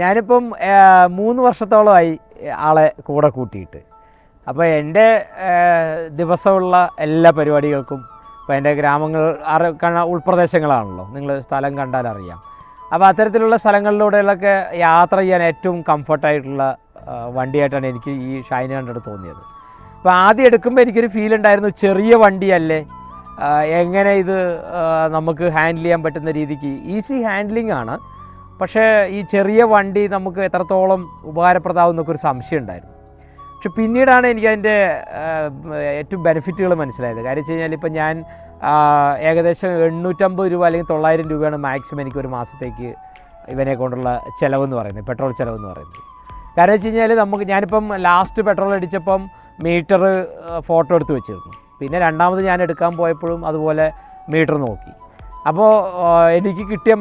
ഞാനിപ്പം 3 വർഷത്തോളമായി ആളെ കൂടെ കൂട്ടിയിട്ട്. അപ്പോൾ എൻ്റെ ദിവസമുള്ള എല്ലാ പരിപാടികൾക്കും ഇപ്പോൾ എൻ്റെ ഗ്രാമങ്ങൾ ഉൾപ്രദേശങ്ങളാണല്ലോ, നിങ്ങൾ സ്ഥലം കണ്ടാൽ അറിയാം. അപ്പോൾ അത്തരത്തിലുള്ള സ്ഥലങ്ങളിലൂടെയൊക്കെ യാത്ര ചെയ്യാൻ ഏറ്റവും കംഫർട്ടായിട്ടുള്ള വണ്ടിയായിട്ടാണ് എനിക്ക് ഈ ഷൈൻ 100 തോന്നിയത്. അപ്പോൾ ആദ്യം എടുക്കുമ്പോൾ എനിക്കൊരു ഫീൽ ഉണ്ടായിരുന്നു, ചെറിയ വണ്ടിയല്ലേ, എങ്ങനെ ഇത് നമുക്ക് ഹാൻഡിൽ ചെയ്യാൻ പറ്റുന്ന രീതിക്ക് ഈസി ഹാൻഡ്ലിംഗ് ആണ്, പക്ഷേ ഈ ചെറിയ വണ്ടി നമുക്ക് എത്രത്തോളം ഉപകാരപ്രദമാവും എന്നൊക്കെ ഒരു സംശയം ഉണ്ടായിരുന്നു. പക്ഷെ പിന്നീടാണ് എനിക്കതിൻ്റെ ഏറ്റവും ബെനിഫിറ്റുകൾ മനസ്സിലായത്. കാര്യം വെച്ച് കഴിഞ്ഞാൽ ഇപ്പം ഞാൻ ഏകദേശം 850 രൂപ അല്ലെങ്കിൽ 900 രൂപയാണ് മാക്സിമം എനിക്കൊരു മാസത്തേക്ക് ഇവനെ കൊണ്ടുള്ള ചിലവെന്ന് പറയുന്നത്, പെട്രോൾ ചിലവെന്ന് പറയുന്നത്. കാരണം വെച്ച് കഴിഞ്ഞാൽ ഞാനിപ്പം ലാസ്റ്റ് പെട്രോൾ അടിച്ചപ്പം മീറ്റർ ഫോട്ടോ എടുത്ത് വെച്ചിരുന്നു. പിന്നെ രണ്ടാമത് ഞാൻ എടുക്കാൻ പോയപ്പോഴും അതുപോലെ മീറ്റർ നോക്കി. അപ്പോൾ എനിക്ക് കിട്ടിയ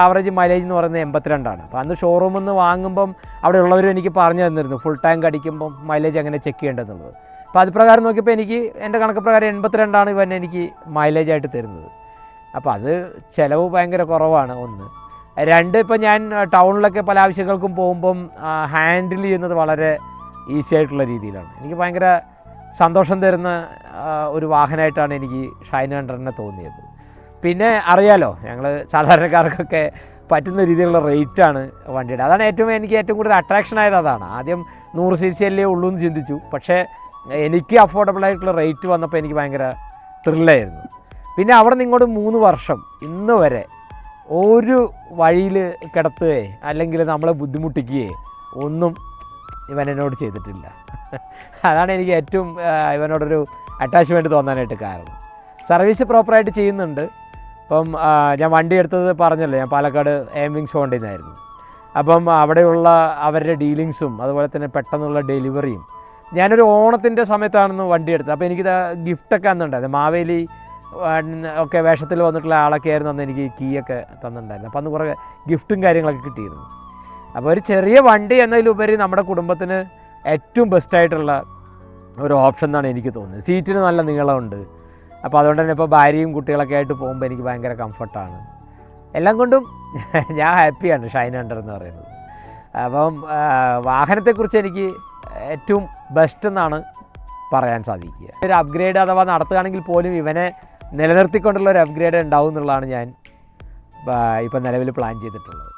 ആവറേജ് മൈലേജ് എന്ന് പറയുന്നത് 82ആണ്. അപ്പോൾ അന്ന് ഷോറൂമിൽ നിന്ന് വാങ്ങുമ്പം അവിടെ ഉള്ളവരും എനിക്ക് പറഞ്ഞു തന്നിരുന്നു ഫുൾ ടാങ്ക് അടിക്കുമ്പം മൈലേജ് എങ്ങനെ ചെക്ക് ചെയ്യേണ്ടതെന്നുള്ളത്. അപ്പോൾ അത് പ്രകാരം നോക്കിയപ്പോൾ എനിക്ക് എൻ്റെ കണക്ക് പ്രകാരം 82ആണ് ഇവൻ എനിക്ക് മൈലേജായിട്ട് തരുന്നത്. അപ്പോൾ അത് ചിലവ് ഭയങ്കര കുറവാണ്, ഒന്ന്. രണ്ട്, ഇപ്പോൾ ഞാൻ ടൗണിലൊക്കെ പല ആവശ്യങ്ങൾക്കും പോകുമ്പം ഹാൻഡിൽ ചെയ്യുന്നത് വളരെ ഈസി ആയിട്ടുള്ള രീതിയിലാണ്. എനിക്ക് ഭയങ്കര സന്തോഷം തരുന്ന ഒരു വാഹനമായിട്ടാണ് എനിക്ക് ഷൈൻ 100 തോന്നിയത്. പിന്നെ അറിയാലോ, ഞങ്ങൾ സാധാരണക്കാർക്കൊക്കെ പറ്റുന്ന രീതിയിലുള്ള റേറ്റാണ് വണ്ടിയുടെ. അതാണ് എനിക്ക് ഏറ്റവും കൂടുതൽ അട്രാക്ഷൻ ആയത്. അതാണ് ആദ്യം 100 cc അല്ലേ ഉള്ളൂ എന്ന് ചിന്തിച്ചു. പക്ഷേ എനിക്ക് അഫോർഡബിൾ ആയിട്ടുള്ള റേറ്റ് വന്നപ്പോൾ എനിക്ക് ഭയങ്കര ത്രില്ലായിരുന്നു. പിന്നെ അവിടെ നിന്ന് ഇങ്ങോട്ട് 3 വർഷം ഇന്ന് വരെ ഒരു വഴിയിൽ കിടത്തുകയോ അല്ലെങ്കിൽ നമ്മളെ ബുദ്ധിമുട്ടിക്കുകയോ ഒന്നും ഇവൻ എന്നോട് ചെയ്തിട്ടില്ല. അതാണ് എനിക്ക് ഏറ്റവും ഇവനോടൊരു അറ്റാച്ച്മെൻറ്റ് തോന്നാനായിട്ട് കാരണം. സർവീസ് പ്രോപ്പറായിട്ട് ചെയ്യുന്നുണ്ട്. അപ്പം ഞാൻ വണ്ടി എടുത്തത് പറഞ്ഞല്ലോ, ഞാൻ പാലക്കാട് എയിംവിങ്സ് ഹോണ്ടയിൽ നിന്നായിരുന്നു. അപ്പം അവിടെയുള്ള അവരുടെ ഡീലിങ്സും അതുപോലെ തന്നെ പെട്ടെന്നുള്ള ഡെലിവറിയും. ഞാനൊരു ഓണത്തിൻ്റെ സമയത്താണെന്ന് വണ്ടി എടുത്തത്. അപ്പോൾ എനിക്കിത് ഗിഫ്റ്റൊക്കെ അന്നുണ്ടായിരുന്നു. മാവേലി ഒക്കെ വേഷത്തിൽ വന്നിട്ടുള്ള ആളൊക്കെ ആയിരുന്നു അന്ന് എനിക്ക് കീയൊക്കെ തന്നിട്ടുണ്ടായിരുന്നു. അപ്പോൾ അന്ന് കുറേ ഗിഫ്റ്റും കാര്യങ്ങളൊക്കെ കിട്ടിയിരുന്നു. അപ്പോൾ ഒരു ചെറിയ വണ്ടി എന്നതിലുപരി നമ്മുടെ കുടുംബത്തിന് ഏറ്റവും ബെസ്റ്റായിട്ടുള്ള ഒരു ഓപ്ഷൻ എന്നാണ് എനിക്ക് തോന്നുന്നത്. സീറ്റിന് നല്ല നീളമുണ്ട്. അപ്പോൾ അതുകൊണ്ട് തന്നെ ഇപ്പോൾ ഭാര്യയും കുട്ടികളൊക്കെ ആയിട്ട് പോകുമ്പോൾ എനിക്ക് ഭയങ്കര കംഫർട്ടാണ്. എല്ലാം കൊണ്ടും ഞാൻ ഹാപ്പിയാണ് ഷൈൻ 100 എന്ന് പറയുന്നത്. അപ്പം വാഹനത്തെക്കുറിച്ച് എനിക്ക് ഏറ്റവും ബെസ്റ്റ് എന്നാണ് പറയാൻ സാധിക്കുക. ഒരു അപ്ഗ്രേഡ് അഥവാ നടത്തുകയാണെങ്കിൽ പോലും ഇവനെ നിലനിർത്തിക്കൊണ്ടുള്ള ഒരു അപ്ഗ്രേഡ് ഉണ്ടാവും എന്നുള്ളതാണ് ഞാൻ ഇപ്പം നിലവിൽ പ്ലാൻ ചെയ്തിട്ടുള്ളത്.